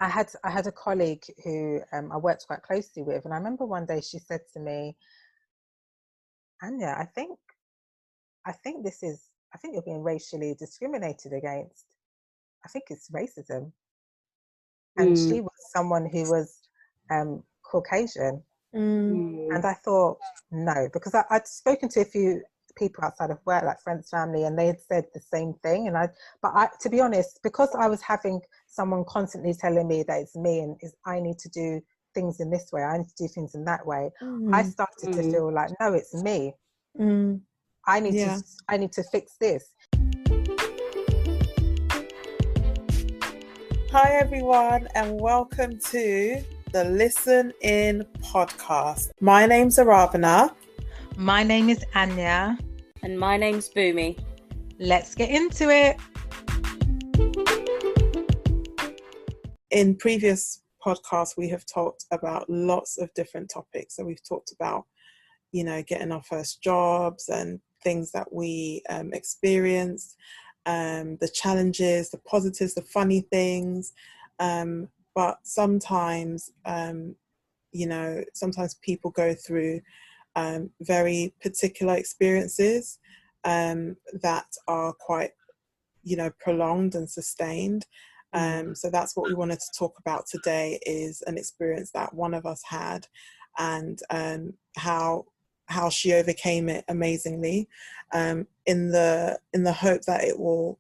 I had a colleague who I worked quite closely with, and I remember one day she said to me, "Anya, I think you're being racially discriminated against. I think it's racism." And she was someone who was Caucasian. And I thought, no, because I'd spoken to a few people outside of work, like friends, family, and they had said the same thing. To be honest, because I was having someone constantly telling me that it's me and I need to do things in this way, I need to do things in that way, I started to feel like, no, it's me. I need to fix this. Hi everyone, and welcome to the Listen In podcast. My name's Aravana. My name is Anya. And my name's Boomy. Let's get into it. In previous podcasts, we have talked about lots of different topics. So we've talked about, getting our first jobs and things that we experienced, the challenges, the positives, the funny things. But sometimes, sometimes people go through very particular experiences that are quite, prolonged and sustained. So that's what we wanted to talk about today, is an experience that one of us had, and how she overcame it amazingly, in the hope that it will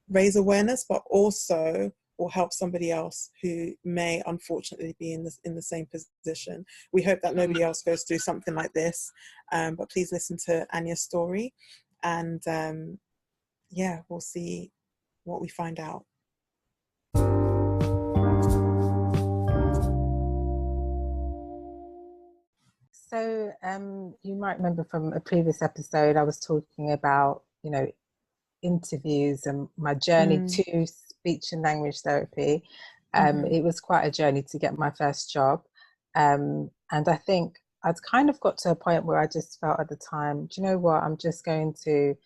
raise awareness, but also will help somebody else who may unfortunately be in the same position. We hope that nobody else goes through something like this, but please listen to Anya's story, and we'll see what we find out. So you might remember from a previous episode, I was talking about, interviews and my journey to speech and language therapy. It was quite a journey to get my first job. And I think I'd kind of got to a point where I just felt at the time, do you know what, I'm just going to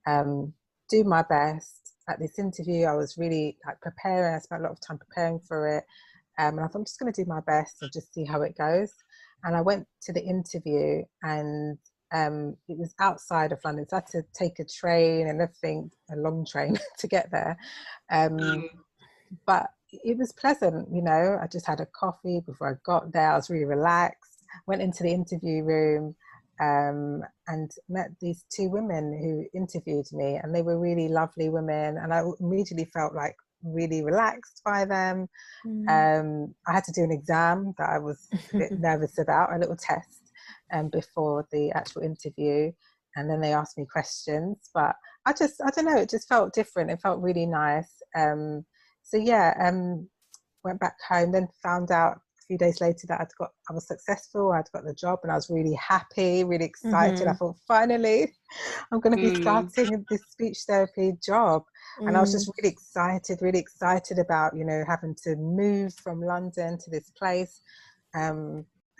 do my best at this interview. I was really preparing. I spent a lot of time preparing for it. And I thought, I'm just going to do my best and just see how it goes. And I went to the interview, and it was outside of London, so I had to take a train and everything, a long train to get there. But it was pleasant, I just had a coffee before I got there. I was really relaxed, went into the interview room, and met these two women who interviewed me, and they were really lovely women, and I immediately felt really relaxed by them. I had to do an exam that I was a bit nervous about, a little test before the actual interview, and then they asked me questions, but I don't know, it just felt different. It felt really nice. Went back home, then found out a few days later that I was successful. I'd got the job, and I was really happy, really excited. I thought, finally I'm going to be starting this speech therapy job. And I was just really excited about, having to move from London to this place. I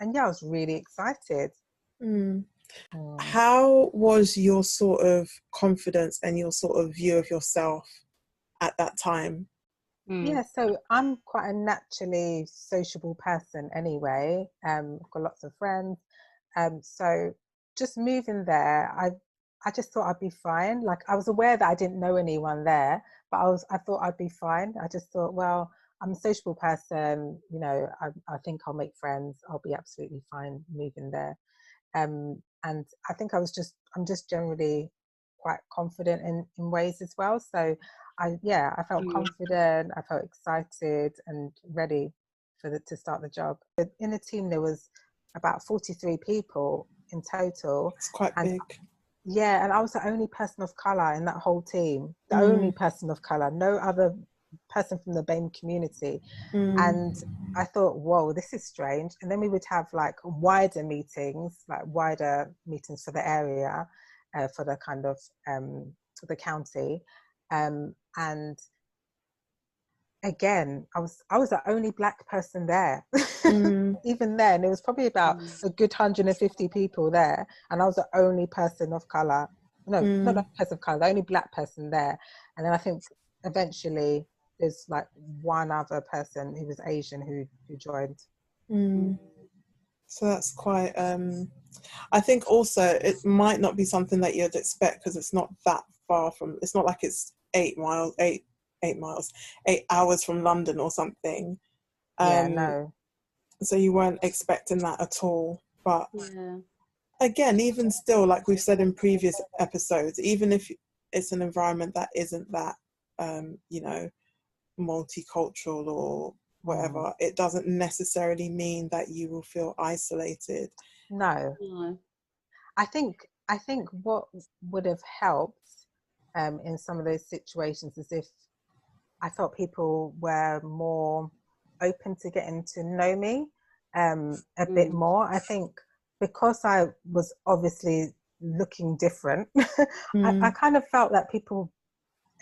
was really excited. How was your sort of confidence and your sort of view of yourself at that time? Yeah, so I'm quite a naturally sociable person anyway. I've got lots of friends. So just moving there, I just thought I'd be fine. I was aware that I didn't know anyone there, but I thought I'd be fine. I just thought, well, I'm a sociable person, I think I'll make friends. I'll be absolutely fine moving there. And I think I'm just generally quite confident in ways as well. So I felt confident, I felt excited and ready to start the job. In the team, there was about 43 people in total. It's quite big. Yeah, and I was the only person of colour in that whole team. The only person of colour, no other person from the BAME community. And I thought, whoa, this is strange. And then we would have wider meetings for the area, for the kind of for the county. And again, I was the only Black person there. Even then, there was probably about a good 150 people there, and I was the only person of colour. No, not the person of colour, the only Black person there. And then I think eventually there's like one other person who was Asian who joined. So that's quite I think also it might not be something that you'd expect, because it's not that far from, it's not like it's 8 hours from London or something. Yeah, no. So you weren't expecting that at all. But Yeah. again, even still, like we've said in previous episodes, even if it's an environment that isn't that you know, multicultural or whatever, it doesn't necessarily mean that you will feel isolated. No. No. I think what would have helped in some of those situations is if I felt people were more open to getting to know me a bit more. I think because I was obviously looking different, I kind of felt that people,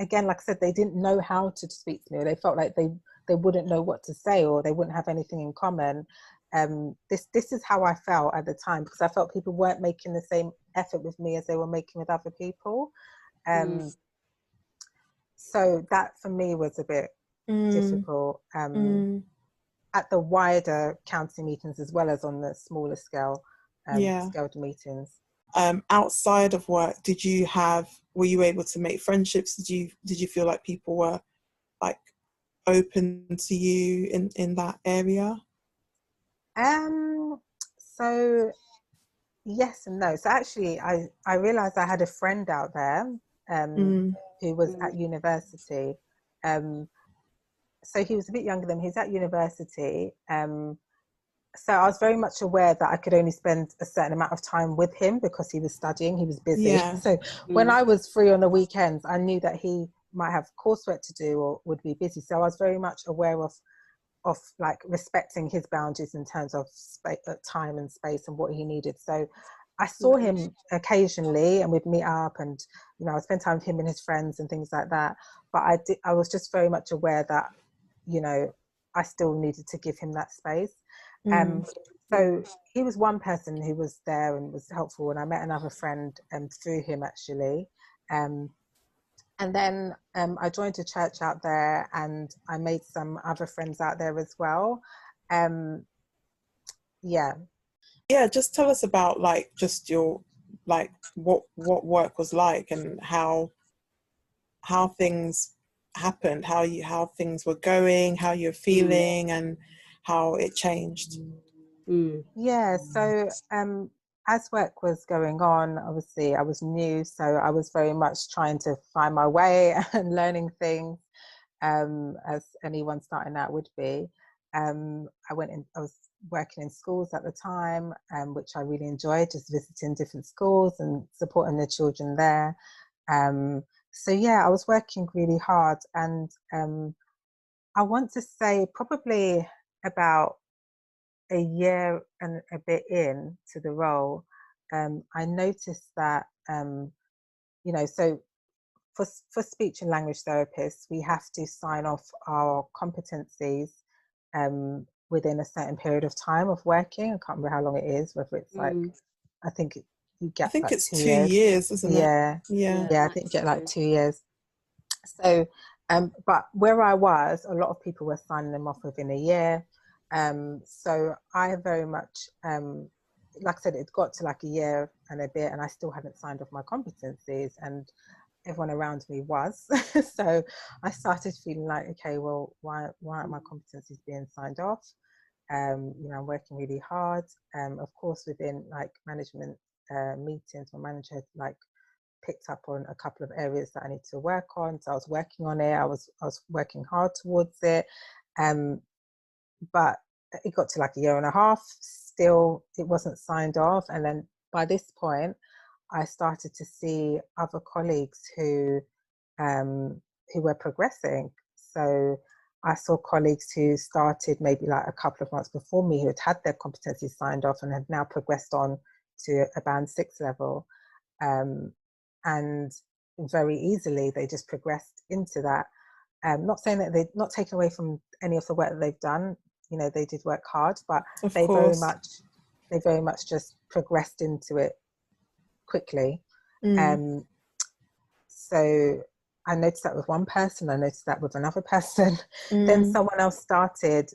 again, like I said, they didn't know how to speak to me. They felt like they wouldn't know what to say, or they wouldn't have anything in common. This is how I felt at the time, because I felt people weren't making the same effort with me as they were making with other people. So that for me was a bit difficult at the wider county meetings as well as on the smaller scale scaled meetings. Outside of work, were you able to make friendships? Did you feel like people were like open to you in that area? So yes and no. So actually I realized I had a friend out there who was at university. So he was a bit younger than me. He's at university. So I was very much aware that I could only spend a certain amount of time with him because he was studying, he was busy. Yeah. So when I was free on the weekends, I knew that he might have coursework to do or would be busy. So I was very much aware of like respecting his boundaries in terms of time and space and what he needed. So I saw him occasionally and we'd meet up, and you know, I spent time with him and his friends and things like that. But I was just very much aware that, you know, I still needed to give him that space. So he was one person who was there and was helpful, and I met another friend through him actually. And then I joined a church out there, and I made some other friends out there as well. Yeah, just tell us about like just your like what work was like, and how things happened, how things were going, how you're feeling, and how it changed. Yeah, so as work was going on, obviously I was new, so I was very much trying to find my way and learning things, as anyone starting out would be. I was working in schools at the time, which I really enjoyed, just visiting different schools and supporting the children there. So yeah, I was working really hard, and I want to say probably about a year and a bit in to the role, I noticed that, you know, so for speech and language therapists, we have to sign off our competencies within a certain period of time of working. I can't remember how long it is, whether it's like, I think you I get think like it's 2 2 years. years, isn't it? Yeah, I think you get like 2 years. So, but where I was, a lot of people were signing them off within a year. So I very much, like I said, it got to like a year and a bit, and I still hadn't signed off my competencies, and everyone around me was. So I started feeling like, okay, well, why aren't my competencies being signed off? You know, I'm working really hard. Of course, within like management meetings, my manager had like picked up on a couple of areas that I need to work on. So I was working on it. I was working hard towards it. But it got to like a year and a half, still it wasn't signed off. And then by this point, I started to see other colleagues who were progressing. So I saw colleagues who started maybe like a couple of months before me, who had their competencies signed off and had now progressed on to a band 6 level. And very easily, they just progressed into that. Not saying that they're not taken away from any of the work that they've done. You know, they did work hard, but Of they course. very much just progressed into it quickly. So I noticed that with one person, I noticed that with another person. Then Mm. someone else started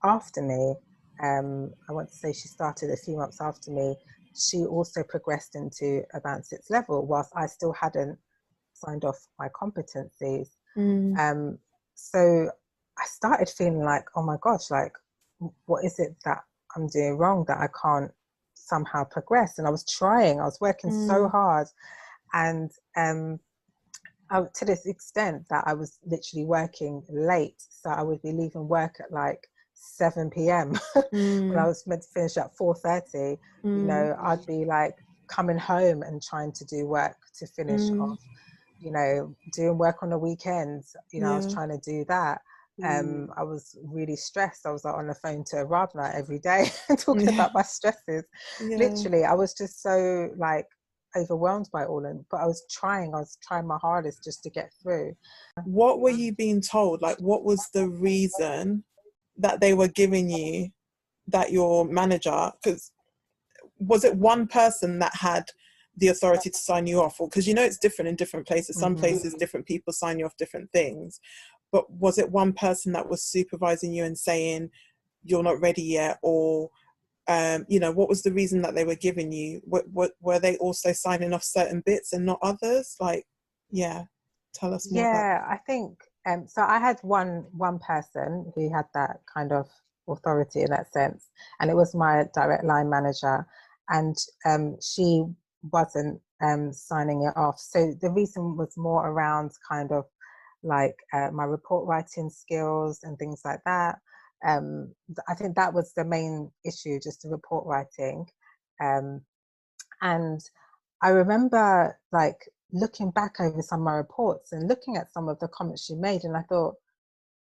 after me. I want to say she started a few months after me. She also progressed into a band 6 level whilst I still hadn't signed off my competencies. Mm. So I started feeling like, oh my gosh, like, what is it that I'm doing wrong that I can't somehow progress? And I was working so hard. And to this extent that I was literally working late. So I would be leaving work at like 7 p.m. when I was meant to finish at 4:30. You know, I'd be like coming home and trying to do work to finish off, you know, doing work on the weekends. You know, I was trying to do that. I was really stressed. I was like on the phone to Rabna every day talking about my stresses. Literally, I was just so like overwhelmed by all of it, but I was trying my hardest just to get through. What were you being told? Like, what was the reason that they were giving you, that your manager, because was it one person that had the authority to sign you off? Or because you know it's different in different places, some places different people sign you off different things, but was it one person that was supervising you and saying you're not ready yet? Or you know, what was the reason that they were giving you? What were they also signing off certain bits and not others? Like, yeah, tell us more about Yeah, I think so I had one person who had that kind of authority in that sense, and it was my direct line manager, and she wasn't signing it off. So the reason was more around kind of like my report writing skills and things like that. I think that was the main issue, just the report writing. Um, and I remember like looking back over some of my reports and looking at some of the comments she made, and I thought,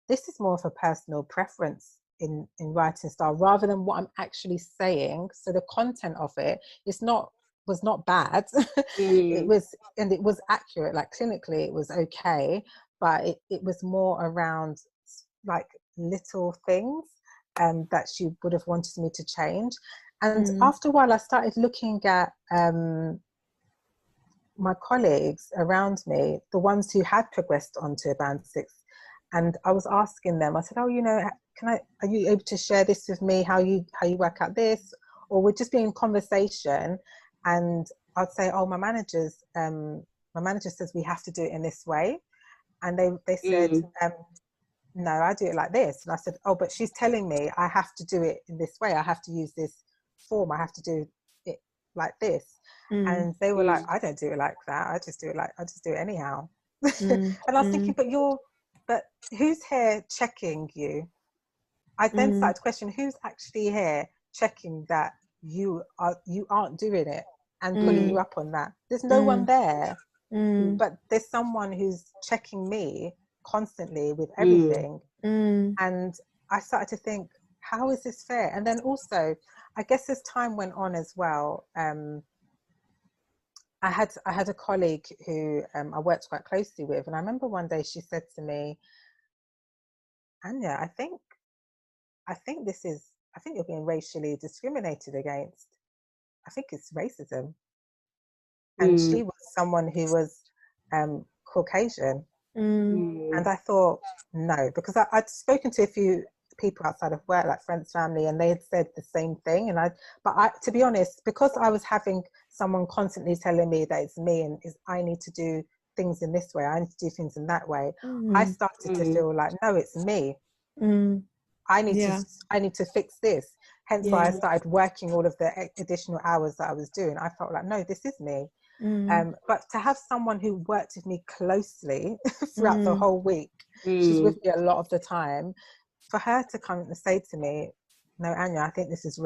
this is more of a personal preference in writing style rather than what I'm actually saying. So the content of it was not bad. It was accurate, like clinically it was okay, but it was more around like little things that she would have wanted me to change. And after a while I started looking at my colleagues around me, the ones who had progressed onto a band 6, and I was asking them, I said, oh, you know, are you able to share this with me, how you work out this? Or we'd just be in conversation, and I'd say, oh, my manager says we have to do it in this way. And they said, no, I do it like this. And I said, oh, but she's telling me I have to do it in this way. I have to use this form. I have to do it like this. And they were like, I don't do it like that. I just do it anyhow. And I was thinking, but who's here checking you? I then started to question, who's actually here checking that you aren't doing it and pulling you up on that? There's no one there, but there's someone who's checking me constantly with everything. And I started to think, how is this fair? And then also, I guess as time went on as well, I had a colleague who I worked quite closely with, and I remember one day she said to me, Anya, I think you're being racially discriminated against. I think it's racism. And she was someone who was Caucasian. And I thought, no, because I'd spoken to a few people outside of work, like friends, family, and they had said the same thing. To be honest, because I was having someone constantly telling me that it's me and I need to do things in this way, I need to do things in that way, I started to feel like, no, it's me. I need to fix this. Hence why I started working all of the additional hours that I was doing. I felt like, no, this is me. But to have someone who worked with me closely throughout the whole week, she's with me a lot of the time, for her to come and say to me, no, Anya, I think this is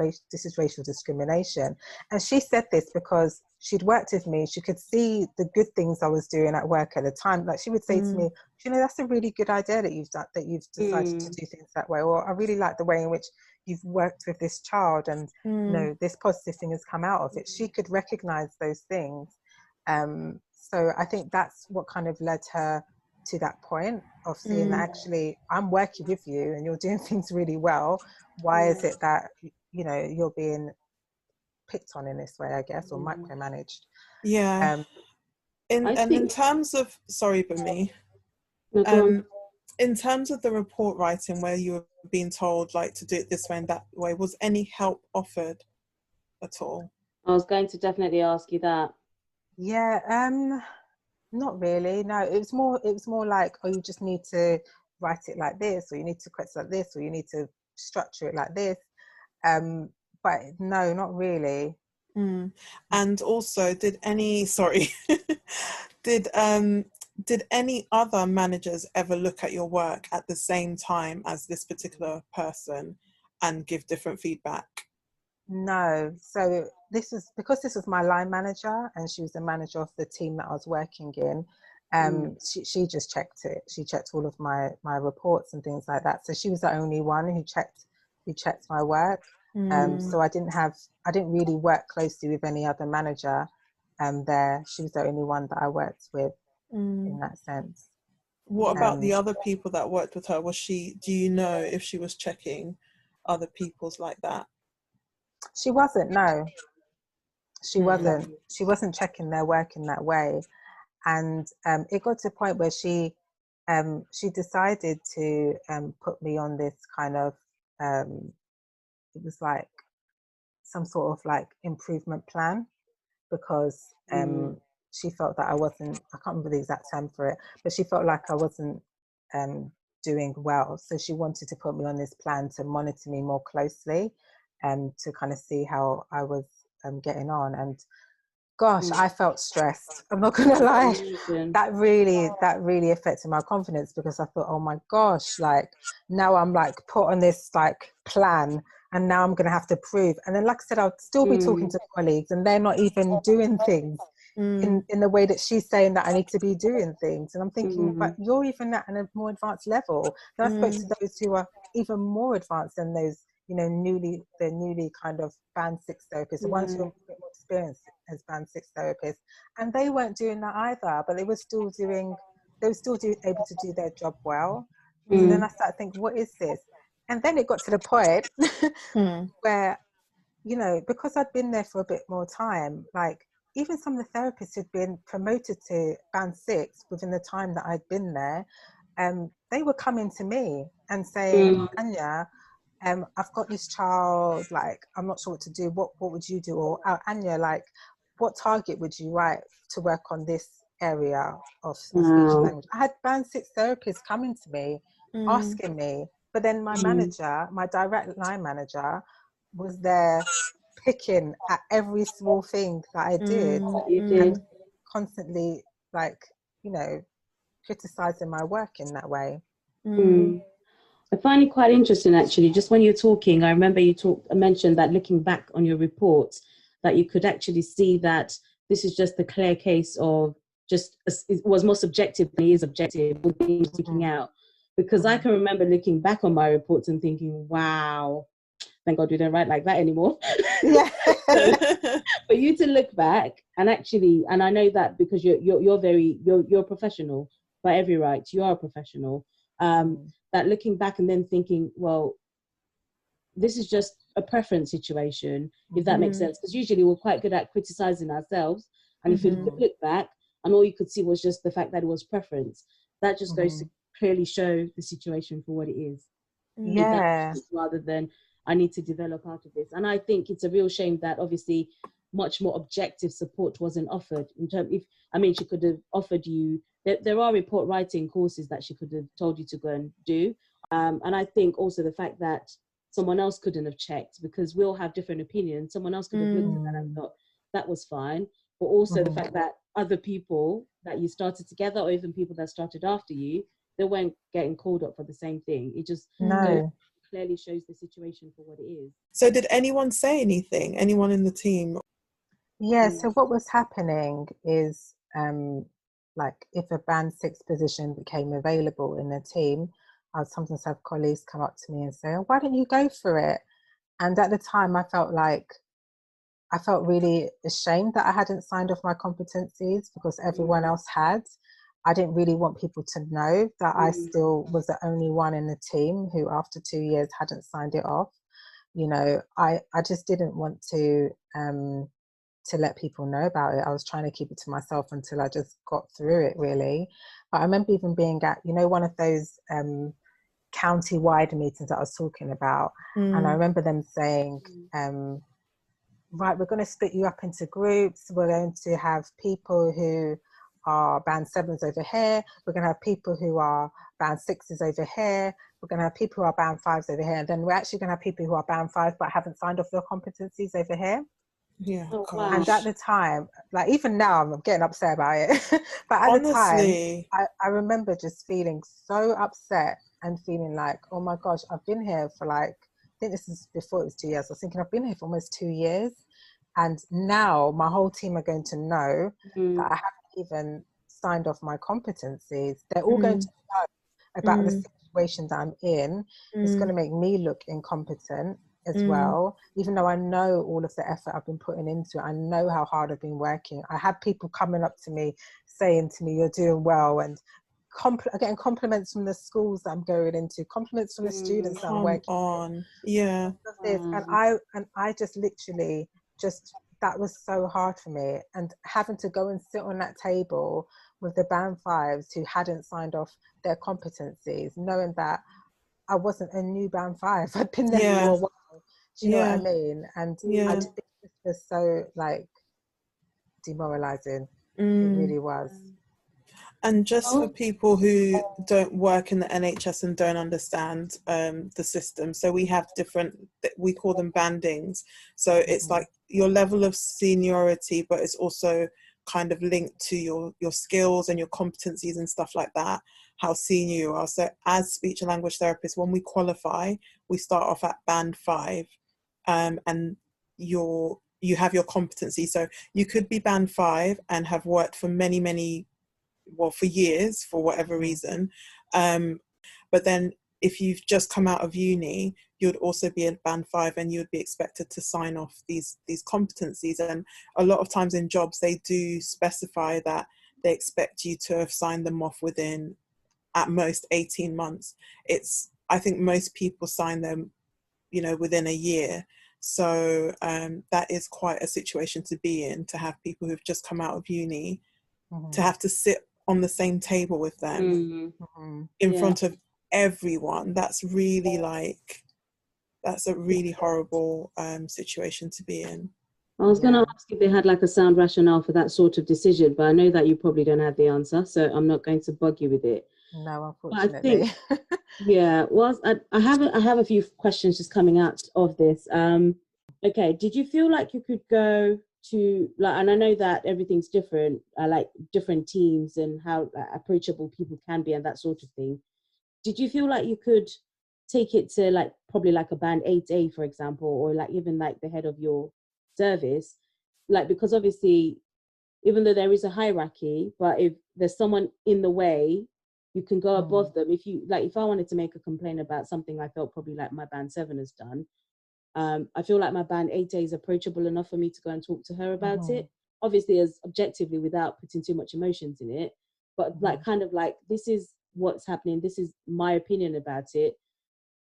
racial discrimination. And she said this because she'd worked with me. She could see the good things I was doing at work at the time. Like she would say to me, you know, that's a really good idea that you've done, that you've decided to do things that way. Or I really like the way in which you've worked with this child and, you know, this positive thing has come out of it. She could recognize those things. So I think that's what kind of led her to that point of seeing that actually I'm working with you and you're doing things really well. Why is it that, you know, you're being picked on in this way, I guess, or micromanaged? in terms of, sorry, Bumi. No, go on. In terms of the report writing, where you were being told like to do it this way and that way, was any help offered at all? I was going to definitely ask you that. Yeah, not really. No, it was more like, oh, you just need to write it like this, or you need to correct it like this, or you need to structure it like this. Um, but no, not really. And also, did did any other managers ever look at your work at the same time as this particular person and give different feedback? No. So this is because this was my line manager and she was the manager of the team that I was working in. She just checked it. She checked all of my reports and things like that. So she was the only one who checked my work. So I didn't really work closely with any other manager there. She was the only one that I worked with in that sense. What about the Um, other people that worked with her? Do you know if she was checking other people's like that? she wasn't, no, she Mm. wasn't. She wasn't checking their work in that way. And it got to a point where she decided to put me on this kind of it was like some sort of like improvement plan because she felt that I can't remember the exact term for it, but she felt like I wasn't um, doing well. So she wanted to put me on this plan to monitor me more closely and to kind of see how I was getting on. And gosh, I felt stressed. I'm not gonna lie. That really affected my confidence because I thought, oh my gosh, like now I'm like put on this like plan and now I'm gonna have to prove. And then like I said, I'll still be talking to colleagues and they're not even doing things in the way that she's saying that I need to be doing things. And I'm thinking, but you're even at a more advanced level. Then I spoke to those who are even more advanced than those, the newly kind of band six therapists, the ones who are a bit more experienced as band six therapists. And they weren't doing that either, but they were still able to do their job well. And then I started thinking, what is this? And then it got to the point where, because I'd been there for a bit more time, like even some of the therapists who'd been promoted to band six within the time that I'd been there, they were coming to me and saying, Anya, I've got this child, like, I'm not sure what to do. What would you do? Or Anya, like, what target would you write to work on this area of speech and language? I had band six therapists coming to me, asking me, but then my manager, my direct line manager, was there picking at every small thing that I did You and did. constantly, like, criticizing my work in that way. I find it quite interesting, actually. Just when you're talking, I remember mentioned that looking back on your reports, that you could actually see that this is just a clear case of it was more subjective than it is objective, with things sticking out. Because I can remember looking back on my reports and thinking, wow, thank God we don't write like that anymore. Yeah. For you to look back and actually, and I know that because you're a professional by every right, you are a professional. That looking back and then thinking, well, this is just a preference situation, if that makes sense. Because usually we're quite good at criticizing ourselves, and if you look back and all you could see was just the fact that it was preference, that just goes to clearly show the situation for what it is. Yeah. Rather than I need to develop out of this. And I think it's a real shame that obviously much more objective support wasn't offered. She could have offered you. There are report writing courses that she could have told you to go and do. And I think also the fact that someone else couldn't have checked, because we all have different opinions. Someone else could have looked at that and thought that was fine. But also the fact that other people that you started together, or even people that started after you, they weren't getting called up for the same thing. It just clearly shows the situation for what it is. So did anyone say anything? Anyone in the team? Yeah, so what was happening is like if a band six position became available in the team, I would sometimes have colleagues come up to me and say, oh, why don't you go for it? And at the time I felt really ashamed that I hadn't signed off my competencies because everyone else had. I didn't really want people to know that I still was the only one in the team who after 2 years hadn't signed it off. I just didn't want to let people know about it. I was trying to keep it to myself until I just got through it, really. But I remember even being at, one of those county-wide meetings that I was talking about. And I remember them saying, right, we're going to split you up into groups. We're going to have people who are band 7s over here. We're going to have people who are band 6s over here. We're going to have people who are band 5s over here. And then we're actually going to have people who are band 5 but haven't signed off their competencies over here. Yeah, Oh, gosh. wow. And at the time, like even now, I'm getting upset about it. But at Honestly, the time, I remember just feeling so upset and feeling like, oh my gosh, I've been here for like, I think this is before it was 2 years. I was thinking I've been here for almost 2 years. And now my whole team are going to know that I haven't even signed off my competencies. They're all going to know about the situation that I'm in. It's going to make me look incompetent as well, even though I know all of the effort I've been putting into it. I know how hard I've been working. I had people coming up to me saying to me, you're doing well, and getting compliments from the schools that I'm going into, compliments from the students that I'm working on. Yeah. with. And I just literally that was so hard for me, and having to go and sit on that table with the band 5s who hadn't signed off their competencies, knowing that I wasn't a new band 5. I'd been there for a while. Do you know what I mean? And it was so like demoralizing. It really was. And just for people who don't work in the NHS and don't understand the system, so we have we call them bandings. So it's like your level of seniority, but it's also kind of linked to your skills and your competencies and stuff like that, how senior you are. So as speech and language therapists, when we qualify, we start off at band 5, and you have your competency. So you could be band 5 and have worked for for years for whatever reason, but then if you've just come out of uni, you'd also be a band 5 and you'd be expected to sign off these competencies. And a lot of times in jobs they do specify that they expect you to have signed them off within at most 18 months. I think most people sign them within a year. So that is quite a situation to be in, to have people who've just come out of uni to have to sit on the same table with them in front of everyone. That's really that's a really horrible situation to be in. I was going to ask if they had like a sound rationale for that sort of decision, but I know that you probably don't have the answer, so I'm not going to bug you with it. No, unfortunately. But I think, I have a few questions just coming out of this. Okay, did you feel like you could go to and I know that everything's different, like different teams and how approachable people can be and that sort of thing. Did you feel like you could take it to like probably like a band 8A, for example, or like even like the head of your service, like, because obviously even though there is a hierarchy, but if there's someone in the way, you can go above them. If I wanted to make a complaint about something I felt probably like my band 7 has done, I feel like my band 8A is approachable enough for me to go and talk to her about it, obviously as objectively without putting too much emotions in it, but like kind of like, this is what's happening, this is my opinion about it.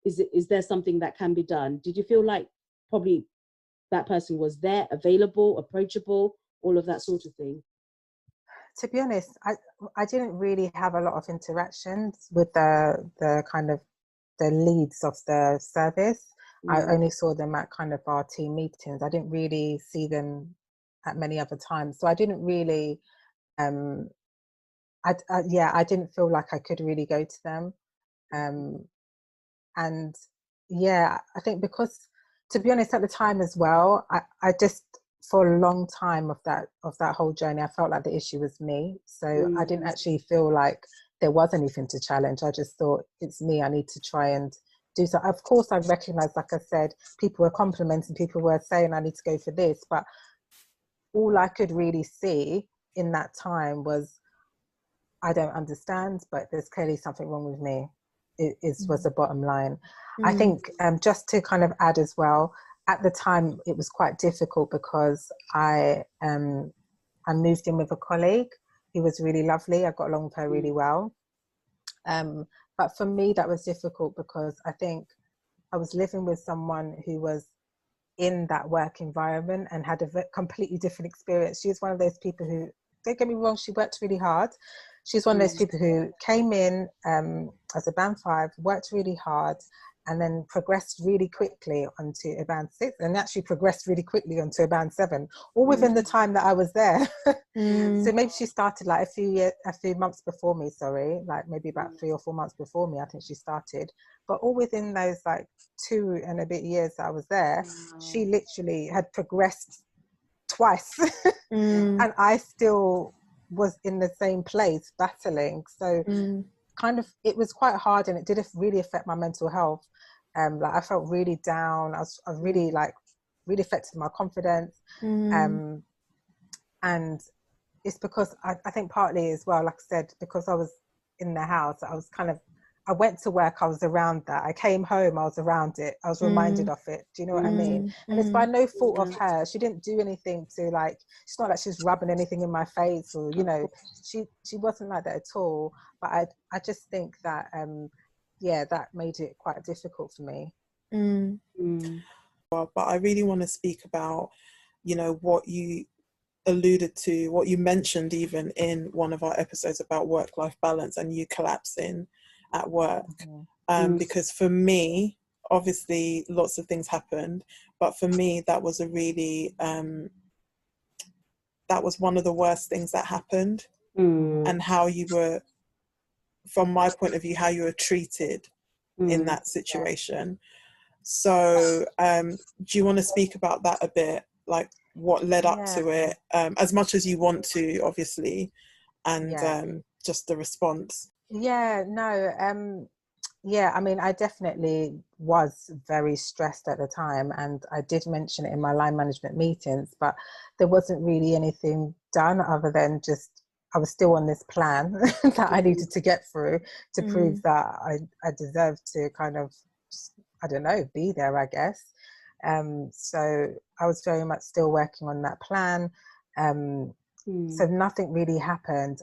Is there something that can be done? Did you feel like probably that person was there, available, approachable, all of that sort of thing? To be honest, I didn't really have a lot of interactions with the kind of the leads of the service. I only saw them at kind of our team meetings. I didn't really see them at many other times. So I didn't really, I didn't feel like I could really go to them. And yeah, I think because, to be honest, at the time as well, I just, for a long time of that whole journey, I felt like the issue was me. So I didn't actually feel like there was anything to challenge. I just thought, it's me, I need to try and do so. Of course, I recognized, like I said, people were complimenting, people were saying I need to go for this, but all I could really see in that time was, I don't understand, but there's clearly something wrong with me. Was the bottom line. I think just to kind of add as well, at the time it was quite difficult because I moved in with a colleague who was really lovely. I got along with her really well. But for me, that was difficult because I think I was living with someone who was in that work environment and had a completely different experience. She was one of those people who, don't get me wrong, she worked really hard. she's one of those people who came in as a band 5, worked really hard, and then progressed really quickly onto a band 6, and actually progressed really quickly onto a band 7, all within the time that I was there. So maybe she started like a few months before me, sorry, like maybe about 3 or 4 months before me, I think she started. But all within those like 2 and a bit years that I was there, she literally had progressed twice. And I still was in the same place battling. So kind of, it was quite hard, and it did really affect my mental health. Like I felt really down. I was really like really affected my confidence. And it's because I think partly as well, like I said, because I was in the house, I was kind of, I went to work, I was around that. I came home, I was around it. I was reminded of it. Do you know what I mean? And it's by no fault of her. She didn't do anything to like, it's not like she's rubbing anything in my face, or, you know, she wasn't like that at all. But I just think that, yeah, that made it quite difficult for me. But I really want to speak about, you know, what you alluded to, what you mentioned even in one of our episodes about work-life balance and you collapsing at work. Because for me, obviously lots of things happened, but for me that was a really that was one of the worst things that happened. And how you were, from my point of view, how you were treated in that situation. So do you want to speak about that a bit, like what led up to it, as much as you want to, obviously, and just the response? Yeah, I mean, I definitely was very stressed at the time, and I did mention it in my line management meetings, but there wasn't really anything done other than just, I was still on this plan that I needed to get through to prove that I deserved to kind of, I don't know, be there, I guess. So I was very much still working on that plan. So nothing really happened.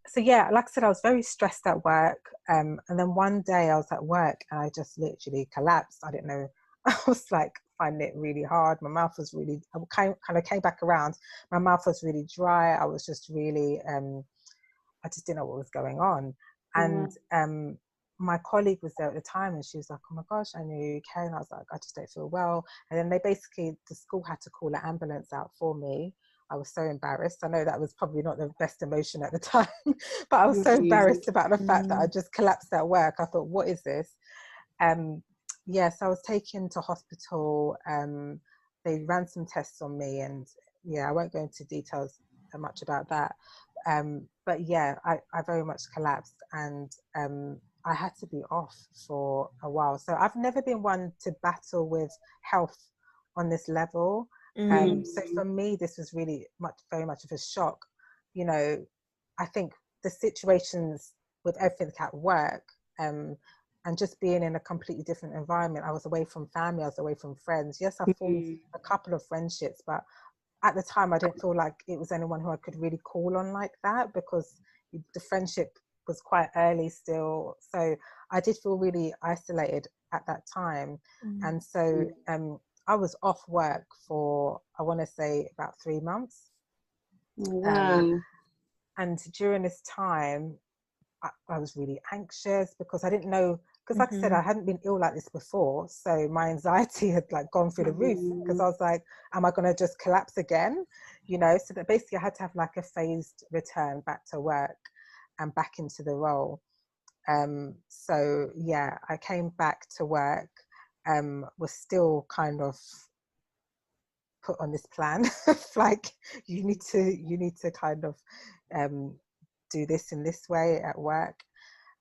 So yeah, like I said, I was very stressed at work. And then one day I was at work and I just literally collapsed. I didn't know. I was like finding it really hard. My mouth was really, I kind of came back around. My mouth was really dry. I was just really, I just didn't know what was going on. And my colleague was there at the time and she was like, oh my gosh, I knew you okay. And I was like, I just don't feel well. And then the school had to call an ambulance out for me. I was so embarrassed. I know that was probably not the best emotion at the time, but I was so embarrassed about the fact that I just collapsed at work. I thought, what is this? Yes, I was taken to hospital. They ran some tests on me, and I won't go into details much about that. But yeah, I very much collapsed, and I had to be off for a while. So I've never been one to battle with health on this level. So for me, this was really very much of a shock. You know, I think the situations with everything at work, and just being in a completely different environment. I was away from family, I was away from friends. Yes, I formed a couple of friendships, but at the time I didn't feel like it was anyone who I could really call on like that, because the friendship was quite early still. So I did feel really isolated at that time. And so I was off work for, I want to say, about 3 months. And during this time, I was really anxious because I didn't know, because like I said, I hadn't been ill like this before. So my anxiety had like gone through the roof, because I was like, am I going to just collapse again? You know, so that basically I had to have like a phased return back to work and back into the role. So yeah, I came back to work, was still kind of put on this plan like you need to kind of do this in this way at work.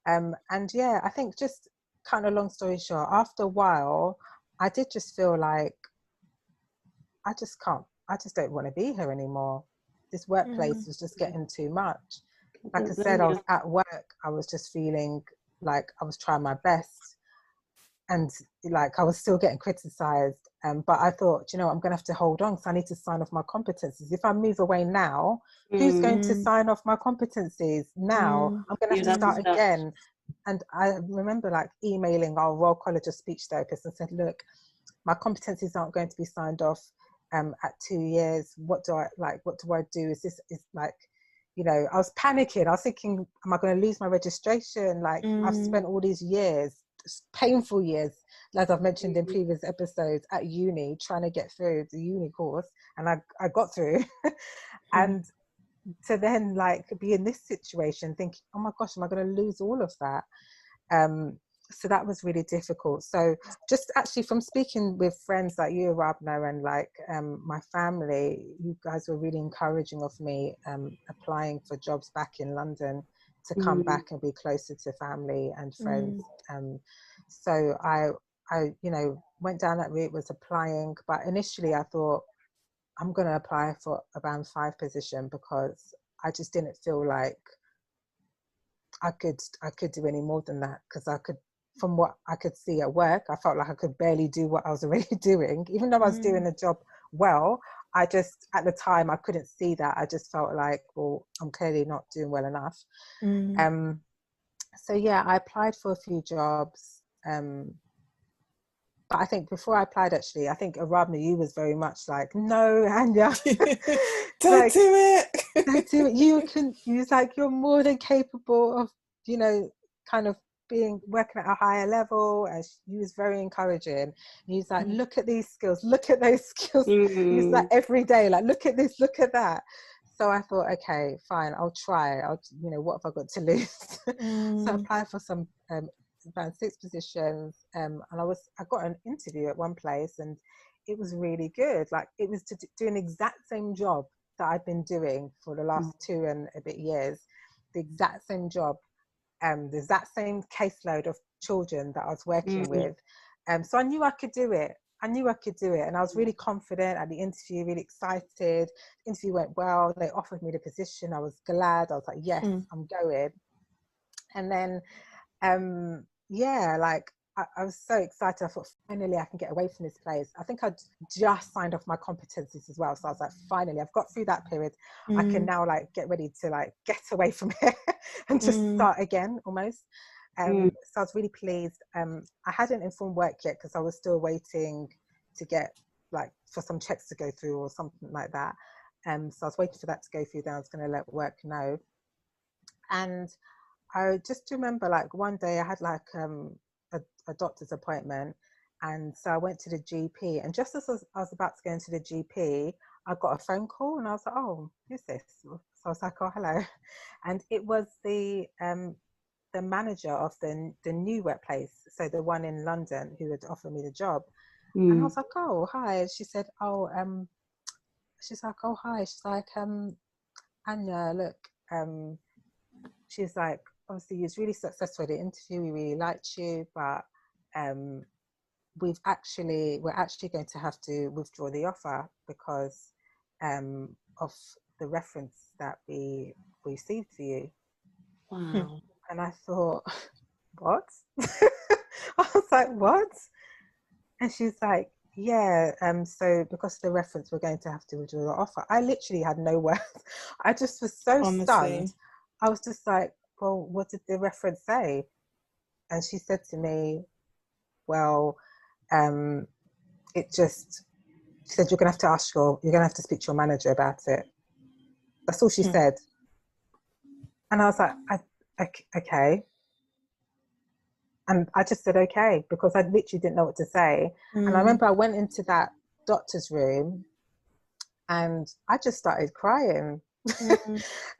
And yeah, I think, just kind of long story short, after a while I did just feel like I just don't want to be here anymore. This workplace was just getting too much. Like I said, I was at work, I was just feeling like I was trying my best, and like I was still getting criticized. But I thought, you know, I'm going to have to hold on, because I need to sign off my competencies. If I move away now, who's going to sign off my competencies now? I'm going to have to start again. And I remember like emailing our Royal College of Speech Therapists and said, look, my competencies aren't going to be signed off at 2 years. What do I do? Is you know, I was panicking. I was thinking, am I going to lose my registration? Like, I've spent all these years, painful years, as I've mentioned in previous episodes, at uni, trying to get through the uni course, and I got through. And to then like be in this situation thinking, oh my gosh, am I going to lose all of that? So that was really difficult. So just actually from speaking with friends like you, Rabna, and like my family, you guys were really encouraging of me applying for jobs back in London to come back and be closer to family and friends. So I you know, went down that route, was applying, but initially I thought I'm going to apply for a band 5 position because I just didn't feel like I could do any more than that, because I could, from what I could see at work, I felt like I could barely do what I was already doing, even though I was doing the job well. I just, at the time, I couldn't see that. I just felt like, well, I'm clearly not doing well enough. So yeah, I applied for a few jobs. But I think before I applied, actually, I think Arabna, you was very much like, no, Anya, don't like, do it. don't do it. You can, you was like, you're more than capable of, you know, kind of working at a higher level. And he was very encouraging. He was like, look at these skills, look at those skills. He was like every day, like, look at this, look at that. So I thought, okay, fine, I'll try. You know, what have I got to lose? So I applied for some band 6 positions, and I got an interview at one place, and it was really good. Like, it was to do an exact same job that I've been doing for the last 2 and a bit years, the exact same job, the exact same caseload of children that I was working with. So I knew I could do it. And I was really confident at the interview, really excited. The interview went well. They offered me the position. I was glad. I was like, yes, I'm going. And then yeah, like I was so excited. I thought, finally I can get away from this place. I think I'd just signed off my competencies as well, so I was like, finally I've got through that period. I can now like get ready to like get away from here and just start again almost. So I was really pleased. I hadn't informed work yet because I was still waiting to get like for some checks to go through or something like that. So I was waiting for that to go through. Then I was going to let work know. And I just remember like one day I had like a doctor's appointment, and so I went to the GP, and just as I was about to go into the GP, I got a phone call, and I was like, oh, who's this? So I was like, oh, hello. And it was the manager of the new workplace, so the one in London, who had offered me the job. And I was like, oh, hi. And she said, oh, she's like, oh, hi. She's like, Anya, look, she's like, obviously you was really successful at the interview, we really liked you, but we're actually going to have to withdraw the offer because of the reference that we received for you. Wow. And I thought, what? I was like, what? And she's like, yeah, so because of the reference, we're going to have to withdraw the offer. I literally had no words. I just was so stunned. I was just like, well, what did the reference say? And she said to me, well, she said, you're going to have to speak to your manager about it. That's all she said. And I was like, okay. And I just said, okay, because I literally didn't know what to say. And I remember I went into that doctor's room and I just started crying.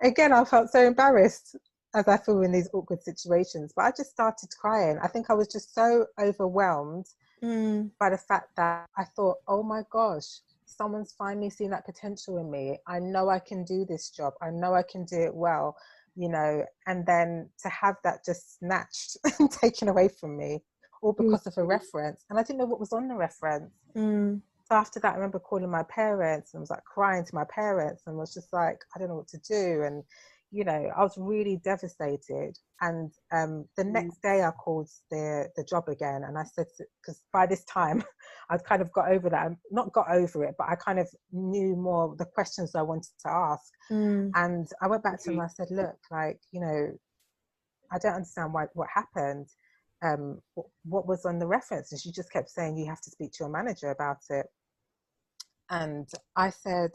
Again, I felt so embarrassed, as I feel in these awkward situations, but I just started crying. I think I was just so overwhelmed by the fact that I thought, oh my gosh, someone's finally seen that potential in me. I know I can do this job. I know I can do it well, you know, and then to have that just snatched and taken away from me, all because of a reference. And I didn't know what was on the reference. So after that, I remember calling my parents and was like crying to my parents and was just like, I don't know what to do. And, you know, I was really devastated. And the next day I called the job again, and I said, because by this time I'd kind of got over that, not got over it, but I kind of knew more the questions I wanted to ask. And I went back to them and I said, look, like, you know, I don't understand what happened. What was on the reference? And she just kept saying, you have to speak to your manager about it. And I said,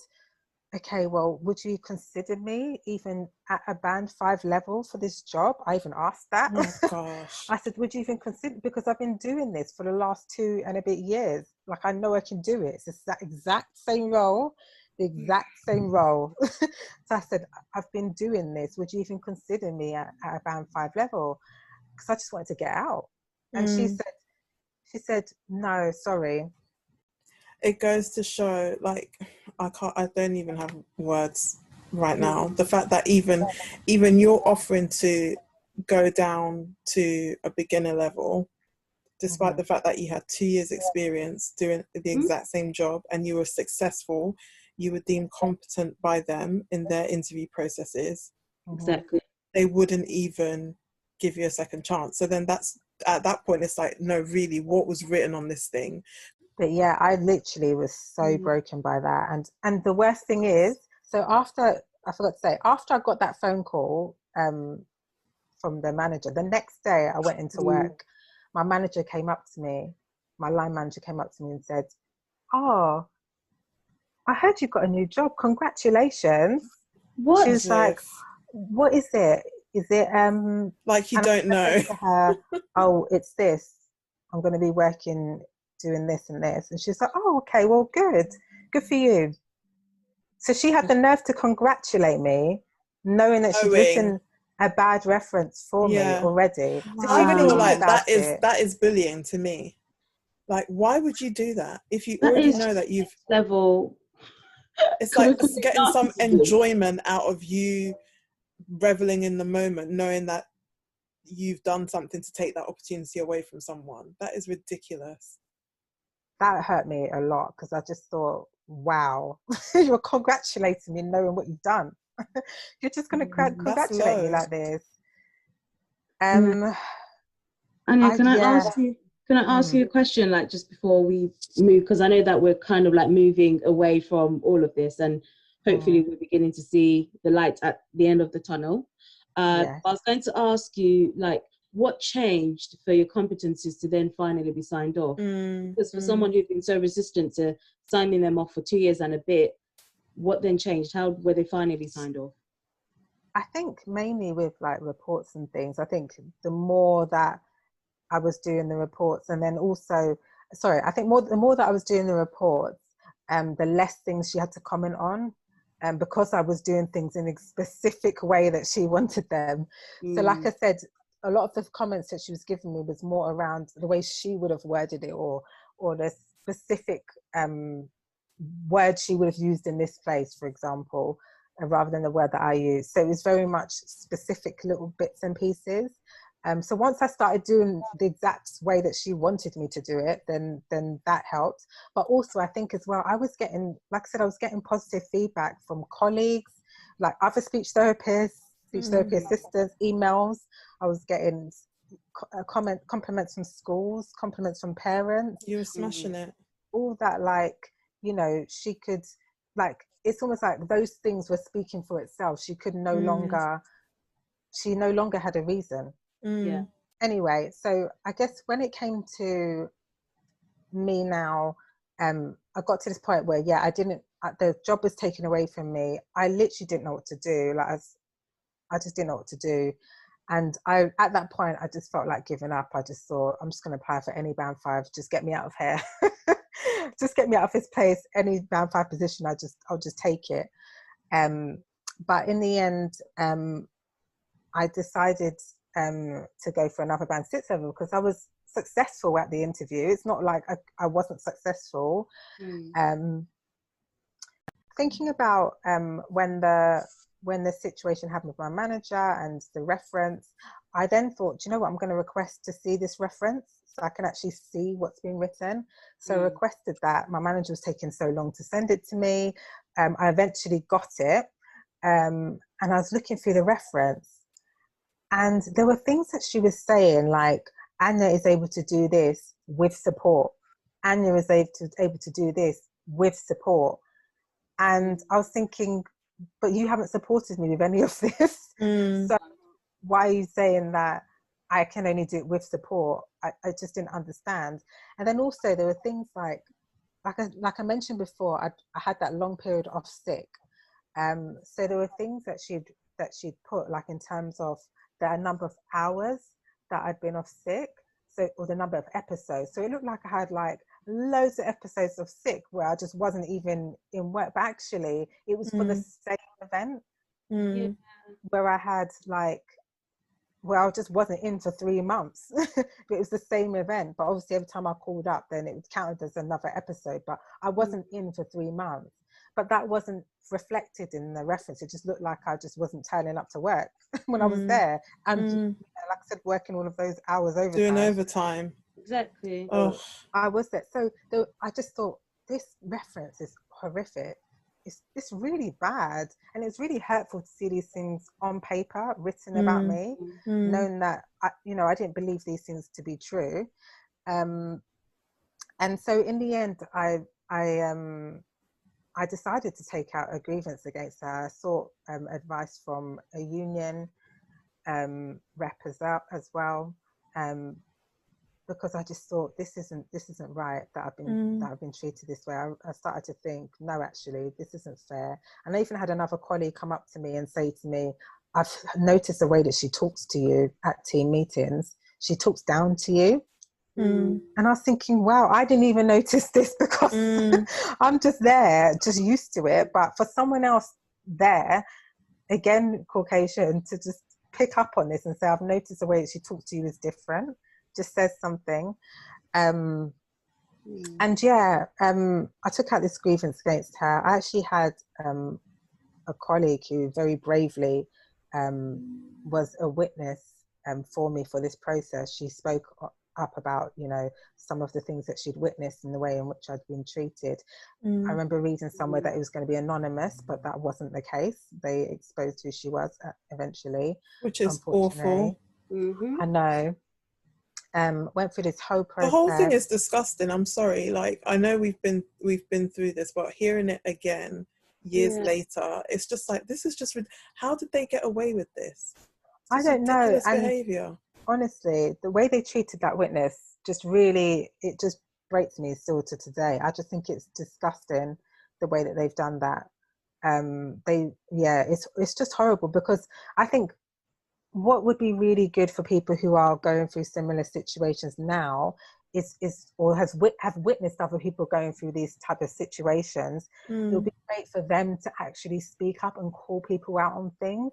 okay, well, would you consider me even at a band 5 level for this job? I even asked that. Oh gosh. I said, would you even consider, because I've been doing this for the last 2 and a bit years. Like, I know I can do it. It's the exact same role, the exact same role. So I said, I've been doing this. Would you even consider me at a band 5 level? Because I just wanted to get out. And Mm. she said, no, sorry. It goes to show, like, I don't even have words right now. The fact that even you're offering to go down to a beginner level, despite Mm-hmm. the fact that you had 2 years experience doing the Mm. exact same job and you were successful, you were deemed competent by them in their interview processes, Mm-hmm. Exactly. they wouldn't even give you a second chance. So then that's, at that point, it's like, no, really, what was written on this thing? But yeah, I literally was so Mm. broken by that. And the worst thing is, so after, I forgot to say, after I got that phone call from the manager, the next day I went into Mm. work. My manager came up to me, my line manager came up to me and said, oh, I heard you got a new job. Congratulations. She What? was like, Yes. what is it? Is it Like, you and don't I said know. to her, oh, it's this. I'm going to be working doing this and this. And she's like, oh, okay, well, good. Good for you. So she had the nerve to congratulate me, knowing that she'd Knowing. written a bad reference for me Yeah. already. So I she didn't feel even know Wow. like about it. that is bullying to me. Like, why would you do that if you That already is know that you've, level. it's Can like we call it getting some narcissism? enjoyment out of you reveling in the moment, knowing that you've done something to take that opportunity away from someone. That is ridiculous. That hurt me a lot because I just thought, wow, you're congratulating me knowing what you've done. You're just going to That's congratulate me low. like this. Yeah. Um, Anya, can I yeah. ask you? Can I ask Mm, you a question, like just before we move? Because I know that we're kind of like moving away from all of this, and hopefully mm, we're beginning to see the light at the end of the tunnel. yeah. I was going to ask you, like, what changed for your competencies to then finally be signed off? Mm, Because for mm. someone who's been so resistant to signing them off for 2 years and a bit, what then changed? How were they finally signed off? I think mainly with like reports and things, I think the more that I was doing the reports, and then also, sorry, I think the more that I was doing the reports, the less things she had to comment on, because I was doing things in a specific way that she wanted them. So, like Mm. I said, a lot of the comments that she was giving me was more around the way she would have worded it, or the specific word she would have used in this place, for example, rather than the word that I use. So it was very much specific little bits and pieces. So once I started doing the exact way that she wanted me to do it, then that helped. But also, I think as well, I was getting, like I said, I was getting positive feedback from colleagues, like other speech therapists, speech therapy Mm. assistants, emails. I was getting compliments from schools, compliments from parents, You were Mm. smashing it. all that. Like, she could, like, it's almost like those things were speaking for itself. Mm. She no longer had a reason. Yeah. Mm. Anyway, so I guess when it came to me now, I got to this point where, yeah, I didn't, the job was taken away from me. I literally didn't know what to do. Like, I just didn't know what to do. And at that point, I just felt like giving up. I just thought, I'm just going to apply for any band 5, just get me out of here. Just get me out of this place. Any band 5 position, I'll just take it. But in the end, I decided to go for another band 6 level because I was successful at the interview. It's not like I wasn't successful. Mm. Thinking about when the situation happened with my manager and the reference, I then thought, you know what, I'm going to request to see this reference so I can actually see what's been written. So I Mm. requested that. My manager was taking so long to send it to me. I eventually got it, and I was looking through the reference, and there were things that she was saying, like, Anya is able to do this with support. Anya is able to do this with support. And I was thinking, but you haven't supported me with any of this. Mm. So why are you saying that I can only do it with support? I just didn't understand. And then also there were things like I mentioned before, I had that long period off sick. So there were things that she'd put, like in terms of the number of hours that I'd been off sick, so, or the number of episodes. So it looked like I had like loads of episodes of sick where I just wasn't even in work, but actually it was for the same event where I had like, where I just wasn't in for 3 months. But it was the same event, but obviously every time I called up, then it counted as another episode, but I wasn't in for 3 months. But that wasn't reflected in the reference. It just looked like I just wasn't turning up to work when I was there. And like I said, working all of those hours overtime. Doing overtime. Exactly. Oh, I was there. So I just thought, this reference is horrific. It's really bad. And it's really hurtful to see these things on paper written about me, knowing that, I didn't believe these things to be true. And so in the end, I decided to take out a grievance against her. I sought advice from a union rep as well, because I just thought, this isn't right that I've been treated this way. I started to think, no, actually, this isn't fair. And I even had another colleague come up to me and say to me, I've noticed the way that she talks to you at team meetings. She talks down to you. And I was thinking, wow, I didn't even notice this because I'm just there, just used to it. But for someone else there, again, Caucasian, to just pick up on this and say, I've noticed the way that she talks to you is different, just says something. And yeah, I took out this grievance against her. I actually had a colleague who very bravely was a witness for me for this process. She spoke up about, some of the things that she'd witnessed and the way in which I'd been treated. I remember reading somewhere that it was going to be anonymous, but that wasn't the case. They exposed who she was eventually, which is awful. I know. Went through this whole process. The whole thing is disgusting. I'm sorry. Like, I know we've been through this, but hearing it again years later, it's just like, this is just, how did they get away with this? I don't know. And behavior. Honestly, the way they treated that witness just really, it just breaks me still to today. I just think it's disgusting the way that they've done that. It's just horrible, because I think what would be really good for people who are going through similar situations now is or have witnessed other people going through these type of situations. It would be great for them to actually speak up and call people out on things,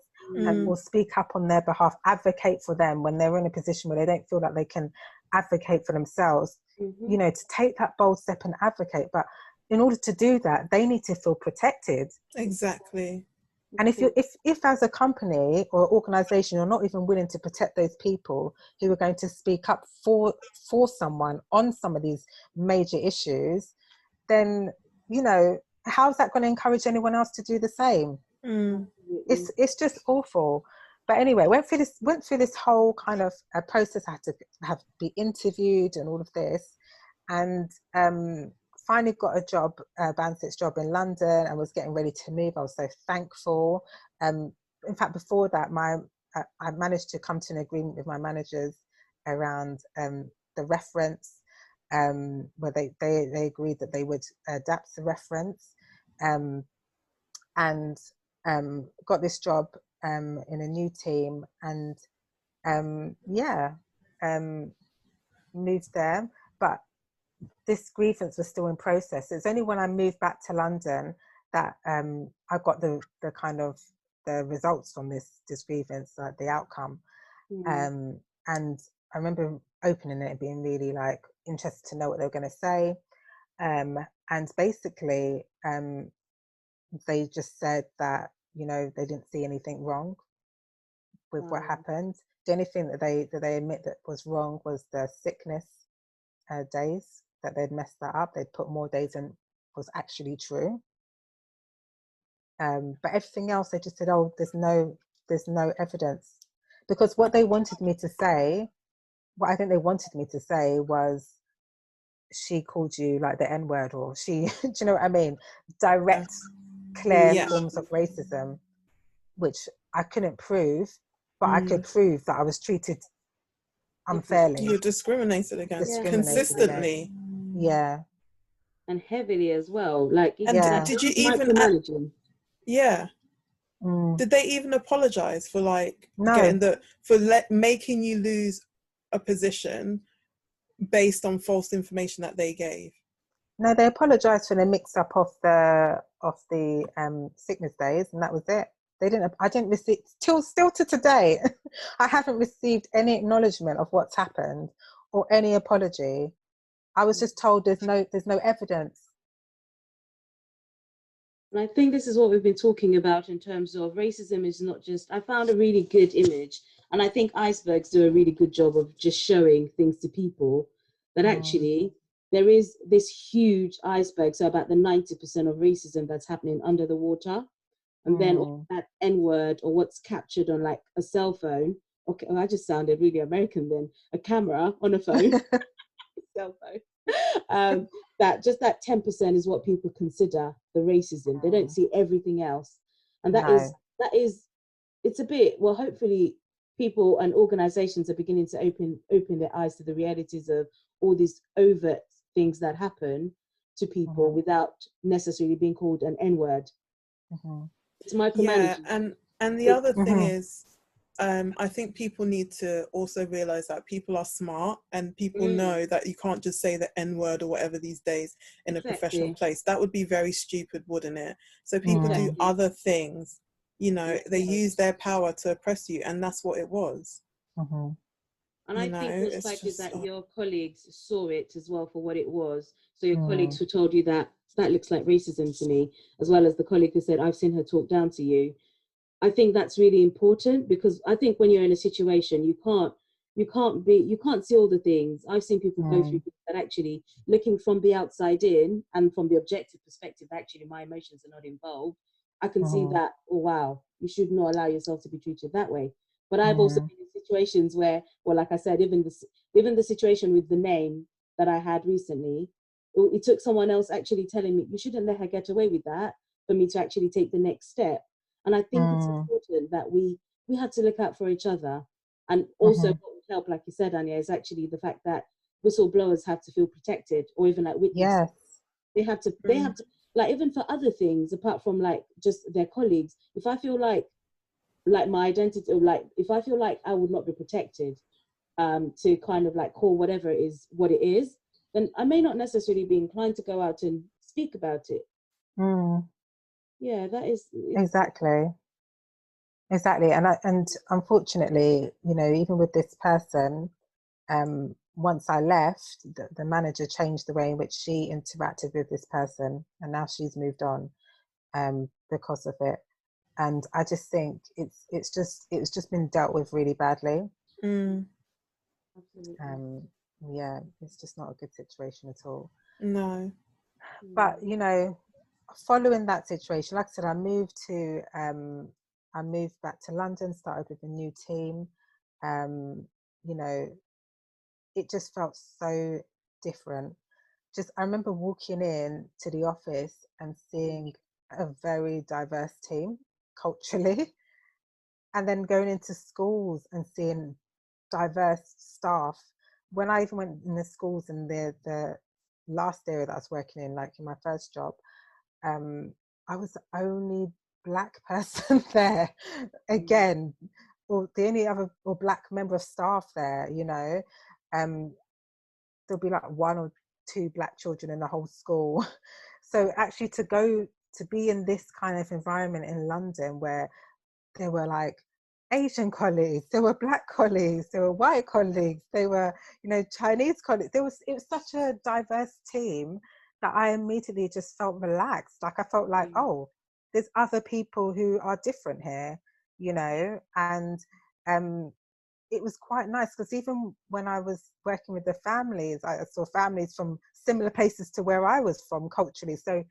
or speak up on their behalf, advocate for them when they're in a position where they don't feel like they can advocate for themselves. To take that bold step and advocate. But in order to do that, they need to feel protected. Exactly. And if as a company or organization, you're not even willing to protect those people who are going to speak up for someone on some of these major issues, then, how's that going to encourage anyone else to do the same? It's just awful. But anyway, went through this whole kind of process. I had to be interviewed and all of this, and finally got a job, band 6 job in London, and was getting ready to move. I was so thankful. In fact, before that, I managed to come to an agreement with my managers around the reference, where they agreed that they would adapt the reference, and got this job in a new team, and moved there. But this grievance was still in process. It's only when I moved back to London that I got the kind of the results from this grievance, like the outcome. And I remember opening it and being really like interested to know what they were going to say. And basically, they just said that, they didn't see anything wrong with what happened. The only thing that they admit that was wrong was the sickness days, that they'd messed that up. They'd put more days than was actually true. But everything else, they just said, oh, there's no evidence. Because what I think they wanted me to say was, she called you like the N-word, or she, do you know what I mean? Direct, clear forms of racism, which I couldn't prove, but I could prove that I was treated unfairly. You're discriminated against consistently. Yeah. And heavily as well. Like, and did you even? Yeah. Did they even apologize for like No, making you lose a position based on false information that they gave? no, they apologized for the mix up of the sickness days, and that was it. They didn't. I didn't receive still to today. I haven't received any acknowledgement of what's happened or any apology. I was just told there's no evidence. And I think this is what we've been talking about in terms of racism is not just, I found a really good image, and I think icebergs do a really good job of just showing things to people that actually there is this huge iceberg, so about the 90% of racism that's happening under the water, and then that N-word or what's captured on like a cell phone. Okay, I just sounded really American then. A camera on a phone, cell phone. That 10% is what people consider the racism. They don't see everything else, and that is it's a bit, well, hopefully people and organizations are beginning to open their eyes to the realities of all these overt things that happen to people without necessarily being called an N-word. It's micromanaging. Yeah, and the other thing is, I think people need to also realize that people are smart, and people know that you can't just say the N-word or whatever these days in a professional place. That would be very stupid, wouldn't it? So people do other things, you know, they use their power to oppress you, and that's what it was. And I think what's like is that your colleagues saw it as well for what it was. So your colleagues who told you that looks like racism to me, as well as the colleague who said, I've seen her talk down to you. I think that's really important, because I think when you're in a situation, you can't see all the things. I've seen people go through that actually, looking from the outside in and from the objective perspective, actually my emotions are not involved. I can see that, oh wow, you should not allow yourself to be treated that way. But I've also been in situations where, well, like I said, even the situation with the name that I had recently, it took someone else actually telling me, you shouldn't let her get away with that, for me to actually take the next step. And I think it's important that we had to look out for each other. And also what would help, like you said, Anya, is actually the fact that whistleblowers have to feel protected, or even like witnesses. They have to, like, even for other things, apart from like just their colleagues, if I feel like my identity, or like if I feel like I would not be protected, to kind of like call whatever it is what it is, then I may not necessarily be inclined to go out and speak about it. Yeah, that is Exactly. And unfortunately, you know, even with this person, once I left, the manager changed the way in which she interacted with this person, and now she's moved on because of it. And I just think it's just been dealt with really badly. Yeah, it's just not a good situation at all. No. But you know, following that situation, like I said, I moved back to London, started with a new team. You know, it just felt so different. Just I remember walking in to the office and seeing a very diverse team culturally, and then going into schools and seeing diverse staff. When I even went in the schools in the last area that I was working in, like in my first job, I was the only black person there again, or the only other or black member of staff there, you know. There'll be like one or two black children in the whole school. So actually to be in this kind of environment in London, where there were like Asian colleagues, there were black colleagues, there were white colleagues, there were, you know, Chinese colleagues. It was such a diverse team that I immediately just felt relaxed. Like I felt like, oh, there's other people who are different here, you know. And it was quite nice, because even when I was working with the families, I saw families from similar places to where I was from culturally. So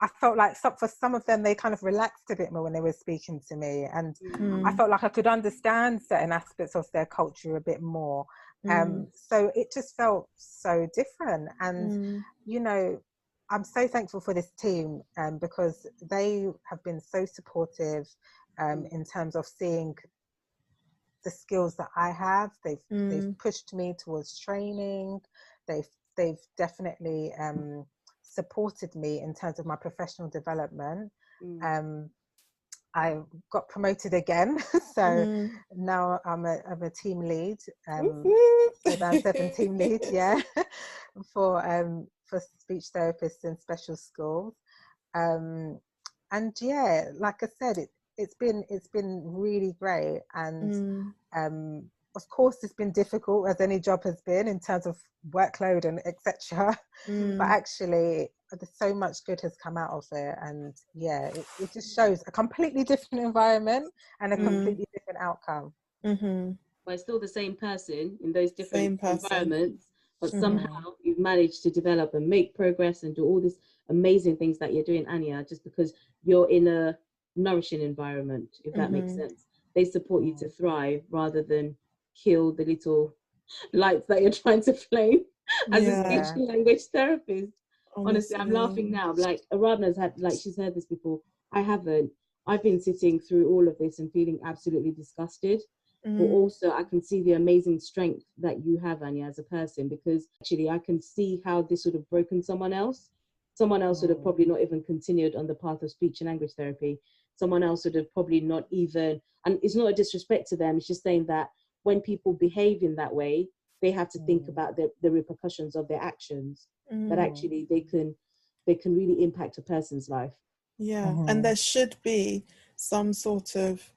I felt like for some of them, they kind of relaxed a bit more when they were speaking to me. And I felt like I could understand certain aspects of their culture a bit more. So it just felt so different. And, you know, I'm so thankful for this team, because they have been so supportive in terms of seeing the skills that I have. They've pushed me towards training. They've definitely supported me in terms of my professional development. I got promoted again, so Mm-hmm. now I'm a team lead, Woo-hoo. so band 7 team lead, yeah, for speech therapists in special schools, and yeah, like I said, it's been really great, and Mm, of course it's been difficult as any job has been in terms of workload and etc. But mm, actually there's so much good has come out of it, and yeah, it just shows a completely different environment and a mm, completely different outcome. mm-hmm. We're still the same person in those different Same person. environments, but Mm. somehow you've managed to develop and make progress and do all these amazing things that you're doing, Anya, just because you're in a nourishing environment, if that makes Mm-hmm. sense. They support you to Mm. thrive rather than kill the little lights that you're trying to flame as a speech Yeah, Yeah. and language therapist. Honestly, I'm honestly. laughing now. Like Aradna's had, like she's heard this before. I haven't. I've been sitting through all of this and feeling absolutely disgusted. But Mm, also, I can see the amazing strength that you have, Anya, as a person, because actually, I can see how this would have broken someone else. Someone else would have Mm. probably not even continued on the path of speech and language therapy. Someone else would have probably not even, and it's not a disrespect to them, it's just saying that when people behave in that way, they have to think Mm. about the repercussions of their actions, that mm. Mm. actually they can really impact a person's life. Yeah, and Mhm. there should be some sort of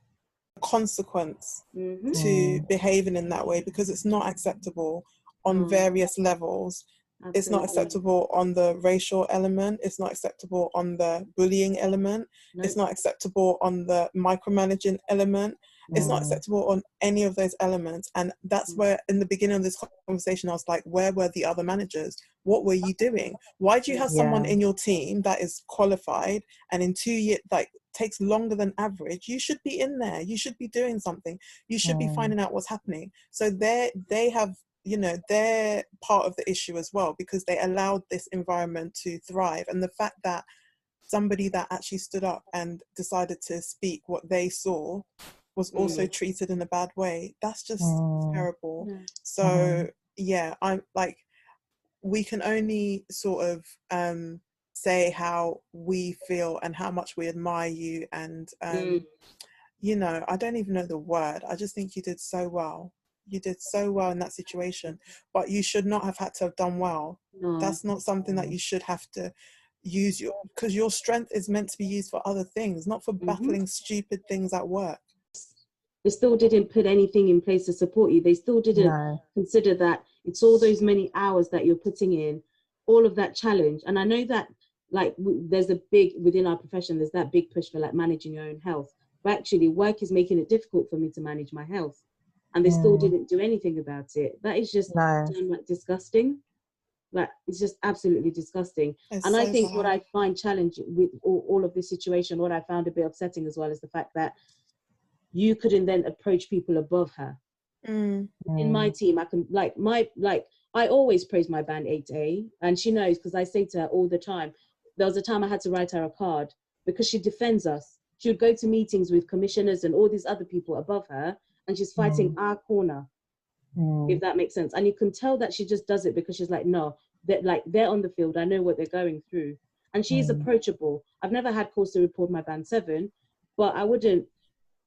consequence Mm-hmm. to Mm. behaving in that way because it's not acceptable on No, various levels. It's not absolutely. acceptable on the racial element. It's not acceptable on the bullying element. It's No. not acceptable on the micromanaging element. It's not Mm. acceptable on any of those elements. And that's where, in the beginning of this conversation, I was like, where were the other managers? What were you doing? Why do you have someone Yeah. in your team that is qualified and in 2 years, like, takes longer than average? You should be in there. You should be doing something. You should be Mm. finding out what's happening. So they have, they're part of the issue as well because they allowed this environment to thrive. And the fact that somebody that actually stood up and decided to speak what they saw was also Mm. treated in a bad way, that's just Mm. terrible. Yeah. So Mhm. yeah, I'm like, we can only sort of say how we feel and how much we admire you, and Mm. I don't even know the word. I just think you did so well. You did so well in that situation, but you should not have had to have done well. No. That's not something that you should have to use because your strength is meant to be used for other things, not for Mm-hmm. battling stupid things at work. They still didn't put anything in place to support you. They still didn't No. consider that it's all those many hours that you're putting in, all of that challenge. And I know that, like, there's a big, within our profession, there's that big push for like managing your own health. But actually, work is making it difficult for me to manage my health. And they still Mm. didn't do anything about it. That is just No. downright disgusting. Like, it's just absolutely disgusting. It's And I so think what bad. I find challenging with all of this situation, what I found a bit upsetting as well, is the fact that you couldn't then approach people above her. Mm, In my Mm. team, I can I always praise my band 8A, and she knows because I say to her all the time. There was a time I had to write her a card because she defends us. She would go to meetings with commissioners and all these other people above her, and she's fighting Mm. our corner, if Mm. that makes sense. And you can tell that she just does it because she's like, no, they're on the field. I know what they're going through, and she's Mm. approachable. I've never had cause to report my band 7, but I wouldn't.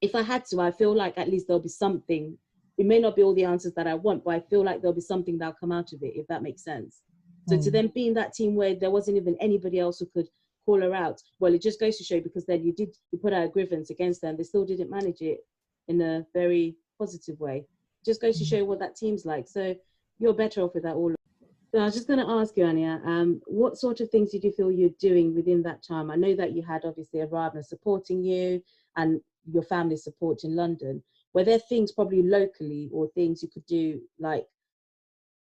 If I had to, I feel like at least there'll be something. It may not be all the answers that I want, but I feel like there'll be something that'll come out of it, if that makes sense. So to Mm. then be in that team where there wasn't even anybody else who could call her out, well, it just goes to show, because then you put out a grievance against them, they still didn't manage it in a very positive way. It just goes to Mm. show what that team's like. So you're better off with that all. So I was just going to ask you, Anya, what sort of things did you feel you're doing within that time? I know that you had obviously a partner supporting you and your family support in London. Were there things probably locally or things you could do like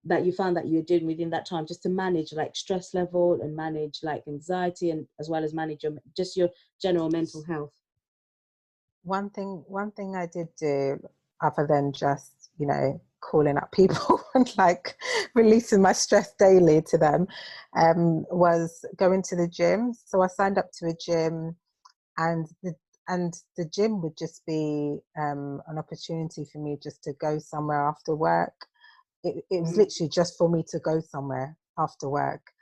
that you found that you were doing within that time just to manage like stress level and manage like anxiety and as well as manage just your general mental health? One thing I did do, other than just, calling up people and like releasing my stress daily to them, was going to the gym. So I signed up to a gym, and the gym would just be an opportunity for me just to go somewhere after work. It was Mm. literally just for me to go somewhere after work,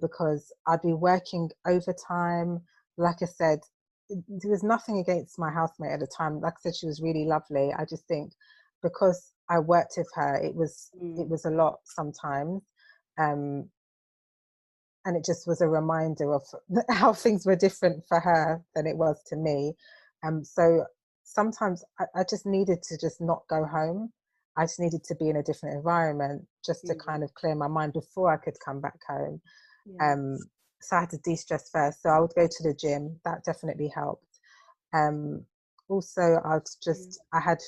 because I'd be working overtime. Like I said, there was nothing against my housemate at the time. Like I said, she was really lovely. I just think because I worked with her, it was a lot sometimes. And it just was a reminder of how things were different for her than it was to me. So sometimes I just needed to just not go home. I just needed to be in a different environment just to kind of clear my mind before I could come back home. So I had to de-stress first. So I would go to the gym. That definitely helped. Also, I had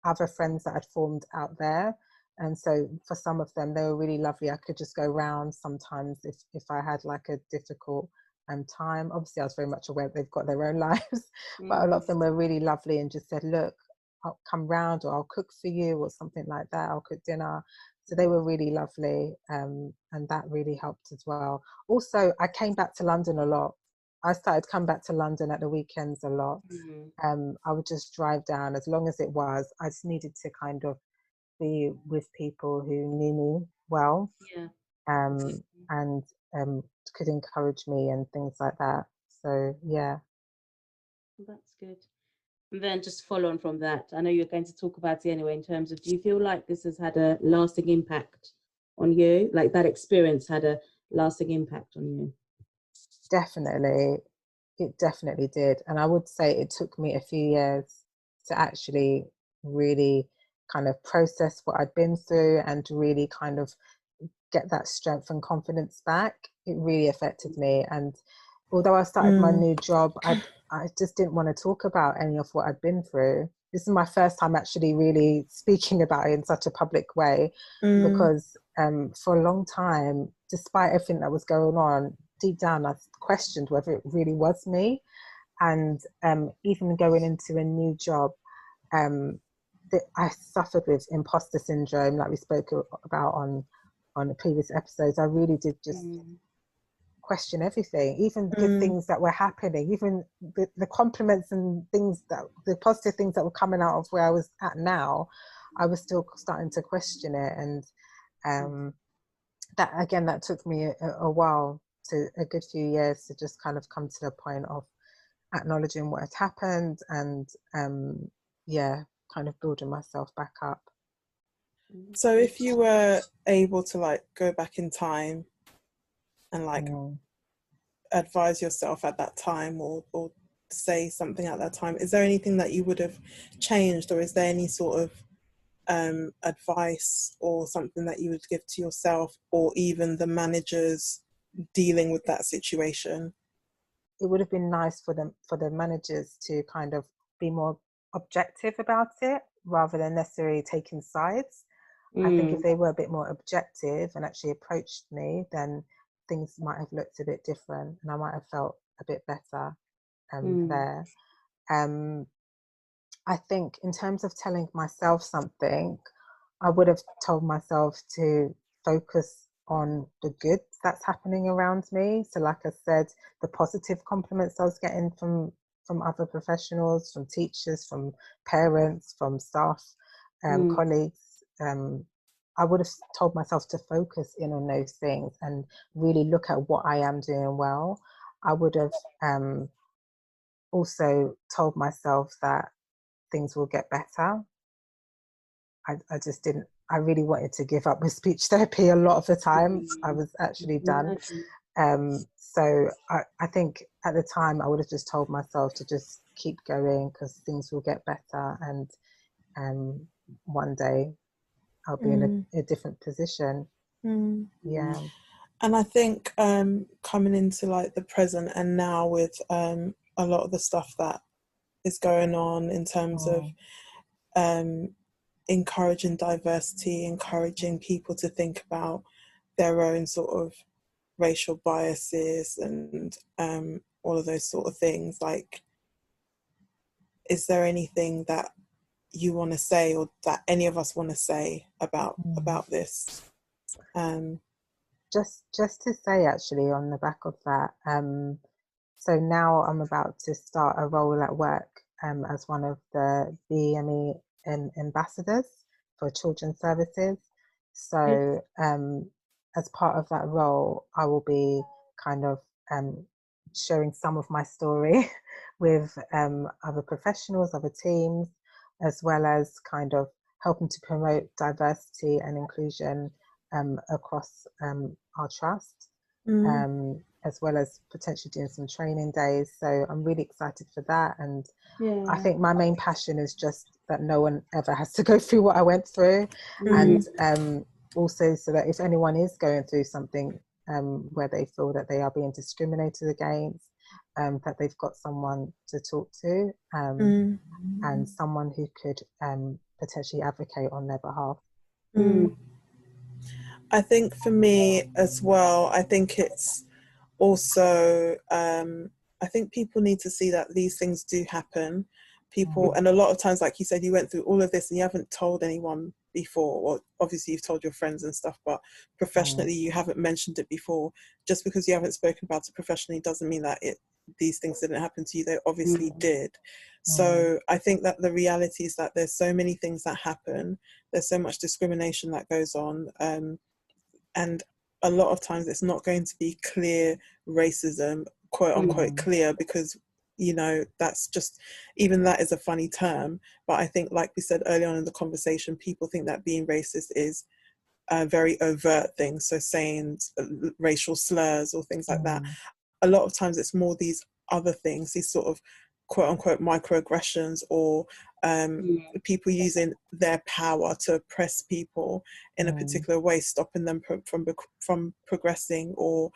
other friends that I'd formed out there. And so for some of them, they were really lovely. I could just go round sometimes if I had like a difficult time. Obviously, I was very much aware they've got their own lives, but a lot of them were really lovely and just said, look, I'll come round, or I'll cook for you, or something like that. I'll cook dinner. So they were really lovely, and that really helped as well. Also, I came back to London a lot. I started coming back to London at the weekends a lot. I would just drive down as long as it was. I just needed to kind of be with people who knew me well, and could encourage me and things like that. So yeah. That's good. And then just follow on from that, I know you're going to talk about it anyway, in terms of, do you feel like this has had a lasting impact on you? Like that experience had a lasting impact on you? Definitely. It definitely did. And I would say it took me a few years to actually really kind of process what I'd been through and to really kind of get that strength and confidence back. It really affected me. And although I started my new job, I just didn't want to talk about any of what I'd been through. This is my first time actually really speaking about it in such a public way, because for a long time, despite everything that was going on, deep down I questioned whether it really was me. And even going into a new job, I suffered with imposter syndrome, like we spoke about on the previous episodes. I really did just question everything, even the good things that were happening, even the compliments and things, that the positive things that were coming out of where I was at now. I was still starting to question it. And that, again, that took me a while, to a good few years, to just kind of come to the point of acknowledging what had happened and kind of building myself back up. So if you were able to like go back in time and like advise yourself at that time, or say something at that time, is there anything that you would have changed, or is there any sort of advice or something that you would give to yourself or even the managers dealing with that situation? It would have been nice for the managers to kind of be more objective about it rather than necessarily taking sides. I think if they were a bit more objective and actually approached me, then things might have looked a bit different and I might have felt a bit better there. I think in terms of telling myself something, I would have told myself to focus on the good that's happening around me. So like I said, the positive compliments I was getting from other professionals, from teachers, from parents, from staff, colleagues. I would have told myself to focus in on those things and really look at what I am doing well. I would have also told myself that things will get better. I just didn't, I really wanted to give up with speech therapy a lot of the time. I was actually done. So I think at the time I would have just told myself to just keep going because things will get better, and one day I'll be in a different position. Yeah. And I think coming into like the present and now with a lot of the stuff that is going on in terms of encouraging diversity, encouraging people to think about their own sort of racial biases and all of those sort of things, like, is there anything that you want to say or that any of us want to say about this? Just to say, actually, on the back of that, so now I'm about to start a role at work as one of the BME ambassadors for children's services. So as part of that role, I will be kind of sharing some of my story with other professionals, other teams, as well as kind of helping to promote diversity and inclusion across our trust, as well as potentially doing some training days. So I'm really excited for that. And I think my main passion is just that no one ever has to go through what I went through. And also so that if anyone is going through something where they feel that they are being discriminated against, that they've got someone to talk to, and someone who could potentially advocate on their behalf. I think for me as well, I think it's also, I think people need to see that these things do happen. People, and a lot of times, like you said, you went through all of this and you haven't told anyone before. Well, obviously you've told your friends and stuff, but professionally you haven't mentioned it before. Just because you haven't spoken about it professionally doesn't mean that these things didn't happen to you. They obviously did. So I think that the reality is that there's so many things that happen. There's so much discrimination that goes on. And a lot of times it's not going to be clear racism, quote unquote clear, because, you know, that's just, even that is a funny term. But I think, like we said earlier on in the conversation, people think that being racist is a very overt thing. So saying racial slurs or things like that. A lot of times it's more these other things, these sort of quote unquote microaggressions, or people using their power to oppress people in a particular way, stopping them from progressing, or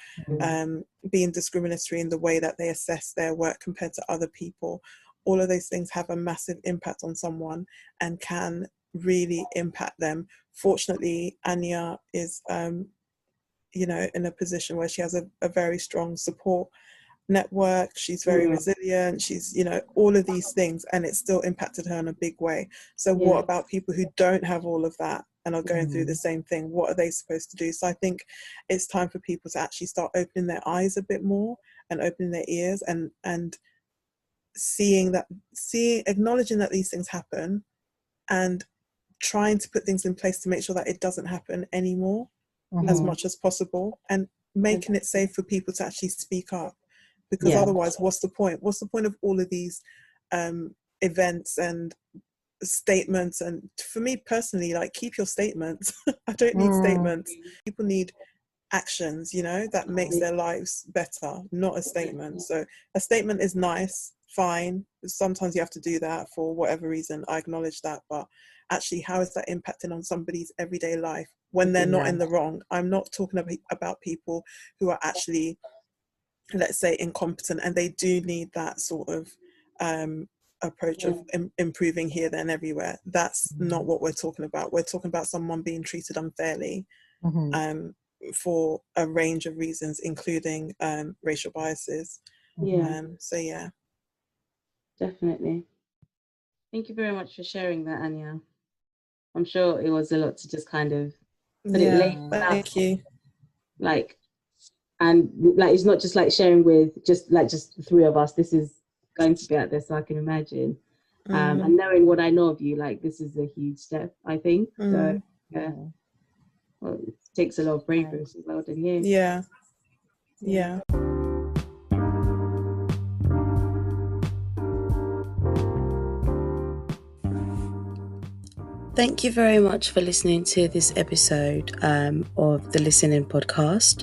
being discriminatory in the way that they assess their work compared to other people. All of those things have a massive impact on someone and can really impact them. Fortunately, Anya is you know, in a position where she has a very strong support network. She's very resilient. She's, you know, all of these things, and it still impacted her in a big way. So what about people who don't have all of that and are going through the same thing? What are they supposed to do? So I think it's time for people to actually start opening their eyes a bit more and opening their ears, and acknowledging that these things happen, and trying to put things in place to make sure that it doesn't happen anymore as much as possible, and making it safe for people to actually speak up. Because otherwise, what's the point? What's the point of all of these events and statements? And for me personally, like, keep your statements. I don't need statements. People need actions, you know, that makes their lives better, not a statement. So a statement is nice, fine. Sometimes you have to do that for whatever reason. I acknowledge that. But actually, how is that impacting on somebody's everyday life when they're not in the wrong? I'm not talking about people who are actually, let's say, incompetent, and they do need that sort of approach of improving here, there and everywhere. That's not what we're talking about. We're talking about someone being treated unfairly for a range of reasons, including racial biases. So yeah, definitely. Thank you very much for sharing that, Anya. I'm sure it was a lot to just kind of put it laid out. Thank you. Like, and like, it's not just like sharing with just the three of us. This is going to be out there, so I can imagine. And knowing what I know of you, like, this is a huge step, I think. So yeah, well, it takes a lot of bravery. So well done, yeah. Thank you very much for listening to this episode of the Listening Podcast.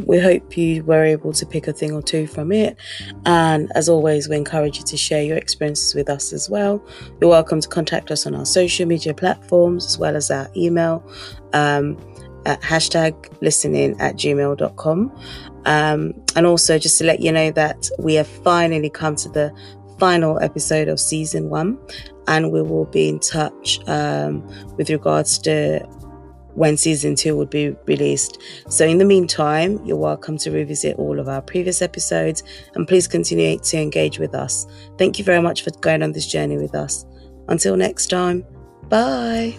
We hope you were able to pick a thing or two from it. And as always, we encourage you to share your experiences with us as well. You're welcome to contact us on our social media platforms, as well as our email at #listening@gmail.com. And also, just to let you know that we have finally come to the final episode of season 1. And we will be in touch with regards to when season 2 would be released. So in the meantime, you're welcome to revisit all of our previous episodes, and please continue to engage with us. Thank you very much for going on this journey with us. Until next time, bye.